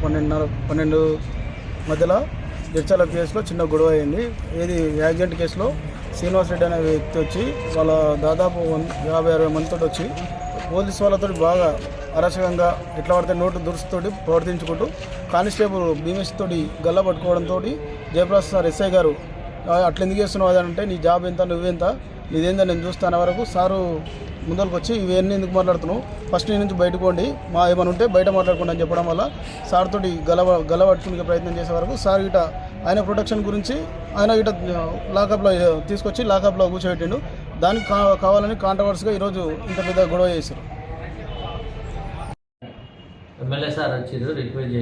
12 మధ్యలో జడ్చర్ల పిఎస్లో చిన్న గొడవ అయింది. ఏది యాక్సిడెంట్ కేసులో శ్రీనివాస్ రెడ్డి అనే వ్యక్తి వచ్చి వాళ్ళ దాదాపు 50-60 మందితో వచ్చి పోలీసు వాళ్ళతో బాగా అరాచకంగా ఎట్లా పడితే నోటు దురుసుతోటి ప్రవర్తించుకుంటూ కానిస్టేబుల్ భీమేష్ తోటి గల్ల పట్టుకోవడంతో జయప్రకాష్ సార్ ఎస్ఐ గారు అట్లా ఎందుకు చేస్తున్నావు అని అంటే నీ జాబ్ ఎంత నువ్వెంత నీదేందా నేను చూస్తాను వరకు సారు ముందరికి వచ్చి ఇవన్నీ ఎందుకు మాట్లాడుతున్నావు, ఫస్ట్ నీ నుంచి బయటకోండి, మా ఏమైనా ఉంటే బయట మాట్లాడుకోండి అని చెప్పడం వల్ల సార్ తోటి గల పట్టుకునే ప్రయత్నం చేసే వరకు సార్ ఇట ఆయన ప్రొటెక్షన్ గురించి ఆయన ఇట లాకప్లో తీసుకొచ్చి లాకప్లో కూర్చోబెట్టిండు. దానికి కావాలని కాంట్రవర్సీగా ఈరోజు ఇంత పెద్ద గొడవ చేశారు. ఎమ్మెల్యే సార్ వచ్చారు, రిక్వెస్ట్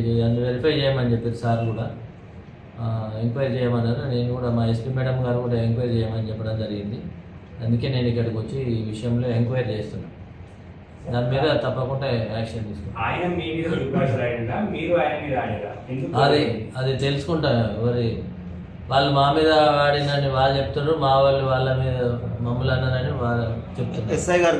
వెరిఫై చేయమని చెప్పారు. సార్ కూడా ఎంక్వైరీ చేయమన్నారు. నేను కూడా మా ఎస్పీ మేడం గారు కూడా ఎంక్వైరీ చేయమని చెప్పడం జరిగింది. అందుకే నేను ఇక్కడికి వచ్చి ఈ విషయంలో ఎంక్వైరీ చేస్తున్నాను. దాని మీద తప్పకుండా యాక్షన్ తీసుకుంటాను. అది తెలుసుకుంటా. వాళ్ళు మా మీద వాడినని వాళ్ళు చెప్తున్నారు, మా వాళ్ళు వాళ్ళ మీద మమ్మల్ని అన్నారని వాళ్ళు చెప్తున్నారు. ఎస్ఐ గారు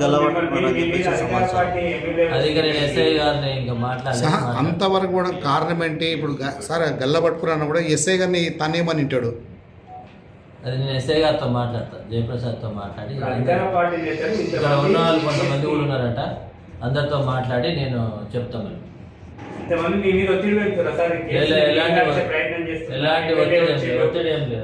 అది ఇక నేను ఎస్ఐ గారిని ఇంకా మాట్లాడలేదు. అంతవరకు కూడా కారణం ఏంటి? ఇప్పుడు సార్ గల్ల పట్టుకున్నా కూడా ఎస్ఐ గారిని తనేమని వింటాడు. అది నేను ఎస్ఐ గారితో మాట్లాడతాను, జయప్రసాద్తో మాట్లాడి, ఇక్కడ ఉన్న వాళ్ళు కొంతమంది కూడా ఉన్నారట, అందరితో మాట్లాడి నేను చెప్తాను. ఎలాంటి ఒత్తిడి ఏం లేదు.